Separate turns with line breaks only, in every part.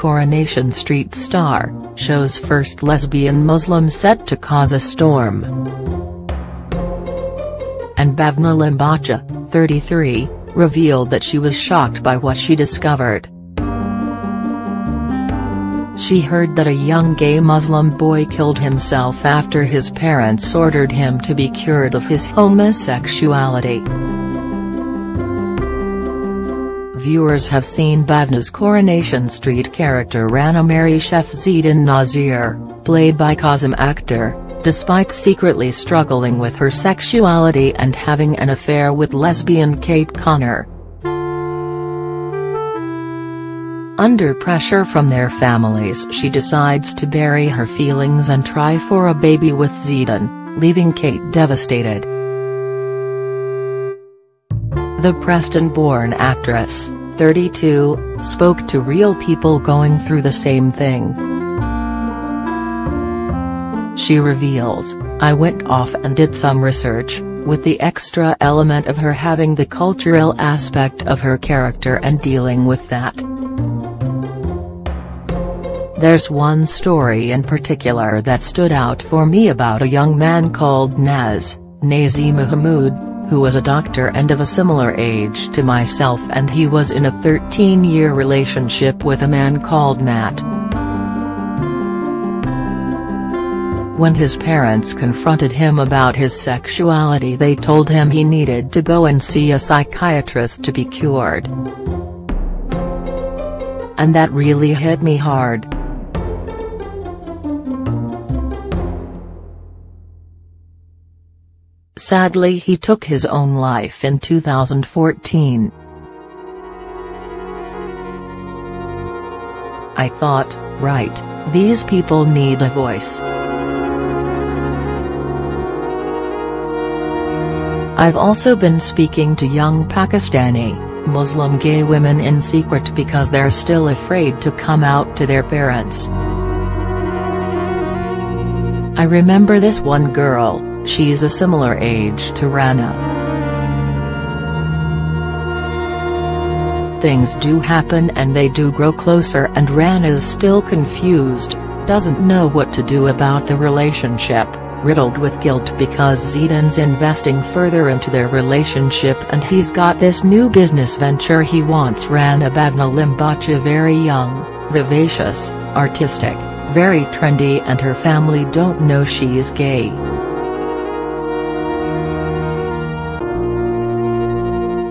Coronation Street star, show's first lesbian Muslim set to cause a storm. And Bhavna Limbacha, 33, revealed that she was shocked by what she discovered. She heard that a young gay Muslim boy killed himself after his parents ordered him to be cured of his homosexuality. Viewers have seen Bhavna's Coronation Street character Rana marry chef Zidane Nazir, played by Kazim actor, despite secretly struggling with her sexuality and having an affair with lesbian Kate Connor. Under pressure from their families, she decides to bury her feelings and try for a baby with Zidane, leaving Kate devastated. The Preston-born actress, 32, spoke to real people going through the same thing. She reveals, "I went off and did some research, with the extra element of her having the cultural aspect of her character and dealing with that. There's one story in particular that stood out for me about a young man called Nazi Mahmood, who was a doctor and of a similar age to myself, and he was in a 13-year relationship with a man called Matt. When his parents confronted him about his sexuality, they told him he needed to go and see a psychiatrist to be cured. And that really hit me hard. Sadly, he took his own life in 2014. I thought, right, these people need a voice. I've also been speaking to young Pakistani, Muslim gay women in secret because they're still afraid to come out to their parents. I remember this one girl. She's a similar age to Rana. Things do happen and they do grow closer, and Rana's still confused, doesn't know what to do about the relationship, riddled with guilt because Zidane's investing further into their relationship and he's got this new business venture he wants Rana Bhavna Limbacha very young, vivacious, artistic, very trendy, and her family don't know she's gay.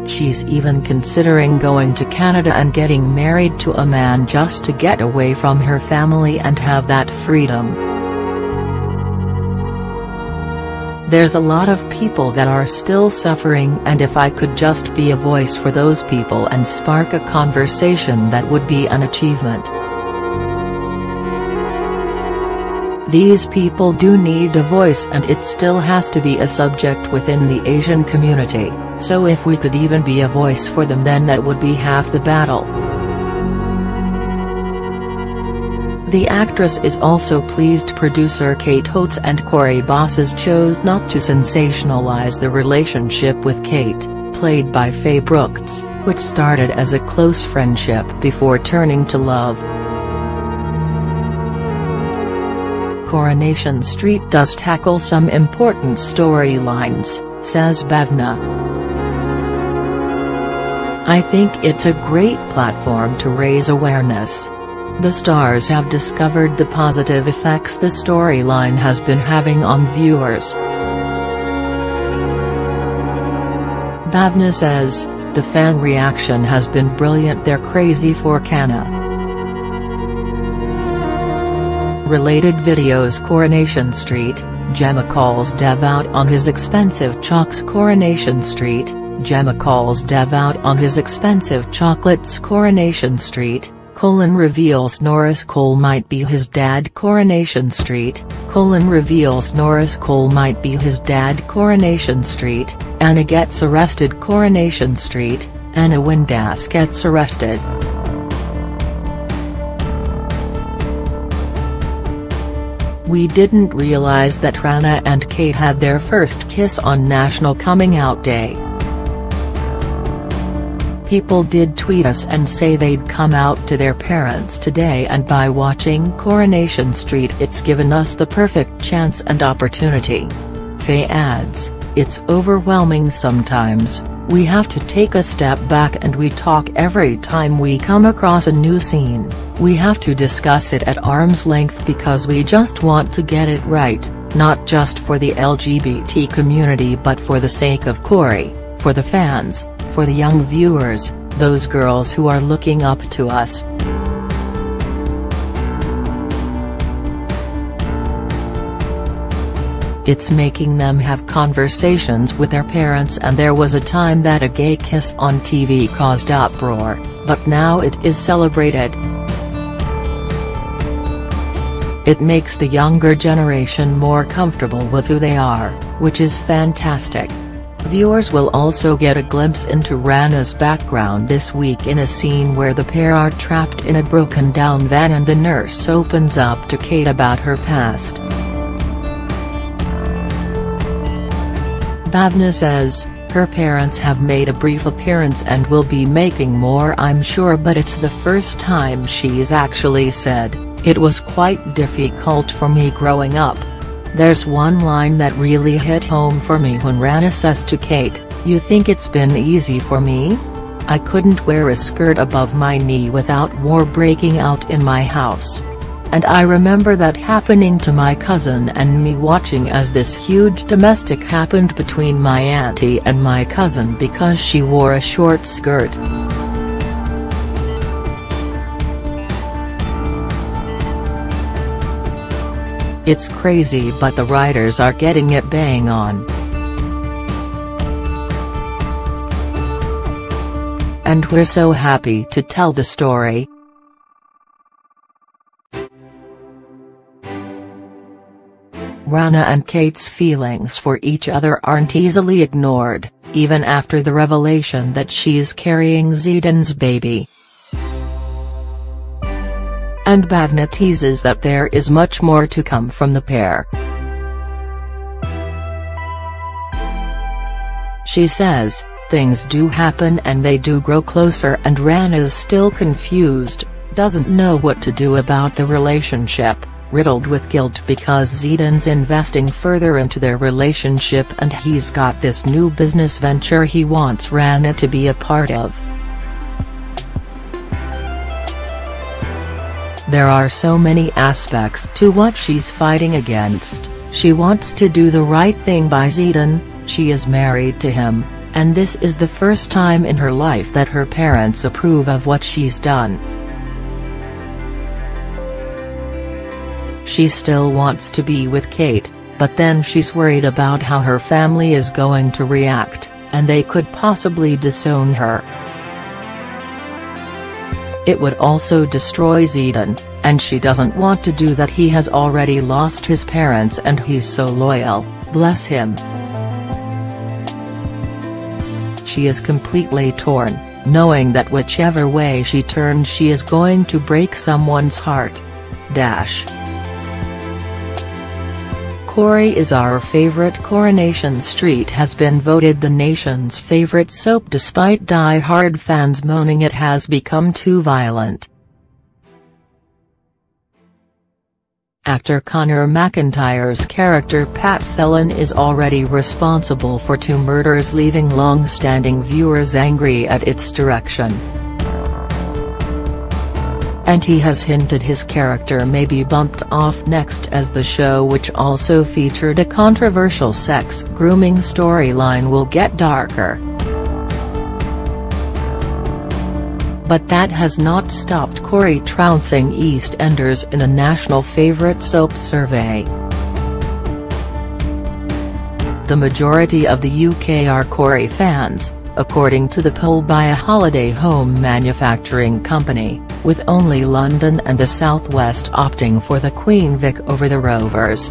She's even considering going to Canada and getting married to a man just to get away from her family and have that freedom. There's a lot of people that are still suffering, and if I could just be a voice for those people and spark a conversation, that would be an achievement. These people do need a voice, and it still has to be a subject within the Asian community, so if we could even be a voice for them, then that would be half the battle. The actress is also pleased producer Kate Holtz and Corey Bosses chose not to sensationalize the relationship with Kate, played by Faye Brooks, which started as a close friendship before turning to love. Coronation Street does tackle some important storylines, says Bhavna. I think it's a great platform to raise awareness. The stars have discovered the positive effects the storyline has been having on viewers. Bhavna says, the fan reaction has been brilliant, they're crazy for Kana. Related videos. Coronation Street, Gemma calls Dev out on his expensive chocolates. Coronation Street, Gemma calls Dev out on his expensive chocolates. Coronation Street, reveals Norris Cole might be his dad. Coronation Street, reveals Norris Cole might be his dad. Coronation Street, Anna gets arrested. Coronation Street, Anna Windass gets arrested. We didn't realize that Rana and Kate had their first kiss on National Coming Out Day. People did tweet us and say they'd come out to their parents today, and by watching Coronation Street it's given us the perfect chance and opportunity. Faye adds, "It's overwhelming sometimes, we have to take a step back and we talk every time we come across a new scene, we have to discuss it at arm's length because we just want to get it right, not just for the LGBT community but for the sake of Corey, for the fans, for the young viewers, those girls who are looking up to us." It's making them have conversations with their parents, and there was a time that a gay kiss on TV caused uproar, but now it is celebrated. It makes the younger generation more comfortable with who they are, which is fantastic. Viewers will also get a glimpse into Rana's background this week in a scene where the pair are trapped in a broken-down van and the nurse opens up to Kate about her past. Bhavna says, "Her parents have made a brief appearance and will be making more I'm sure, but it's the first time she's actually said, 'It was quite difficult for me growing up.' There's one line that really hit home for me when Rana says to Kate, 'You think it's been easy for me? I couldn't wear a skirt above my knee without war breaking out in my house. And I remember that happening to my cousin and me watching as this huge domestic happened between my auntie and my cousin because she wore a short skirt.'" It's crazy, but the writers are getting it bang on. And we're so happy to tell the story. Rana and Kate's feelings for each other aren't easily ignored, even after the revelation that she's carrying Zidane baby. And Bhavna teases that there is much more to come from the pair. She says, "Things do happen and they do grow closer, and Rana's still confused, doesn't know what to do about the relationship, riddled with guilt because Zidane's investing further into their relationship and he's got this new business venture he wants Rana to be a part of. There are so many aspects to what she's fighting against. She wants to do the right thing by Zidane, she is married to him, and this is the first time in her life that her parents approve of what she's done. She still wants to be with Kate, but then she's worried about how her family is going to react, and they could possibly disown her. It would also destroy Zidane, and she doesn't want to do that. He has already lost his parents and he's so loyal, bless him. She is completely torn, knowing that whichever way she turns she is going to break someone's heart. Corey is our favorite. Coronation Street has been voted the nation's favorite soap despite die-hard fans moaning it has become too violent. Actor Connor McIntyre's character Pat Phelan is already responsible for 2 murders, leaving long-standing viewers angry at its direction. And he has hinted his character may be bumped off next, as the show, which also featured a controversial sex grooming storyline, will get darker. But that has not stopped Corey trouncing EastEnders in a national favourite soap survey. The majority of the UK are Corey fans, according to the poll by a holiday home manufacturing company, with only London and the South West opting for the Queen Vic over the Rovers.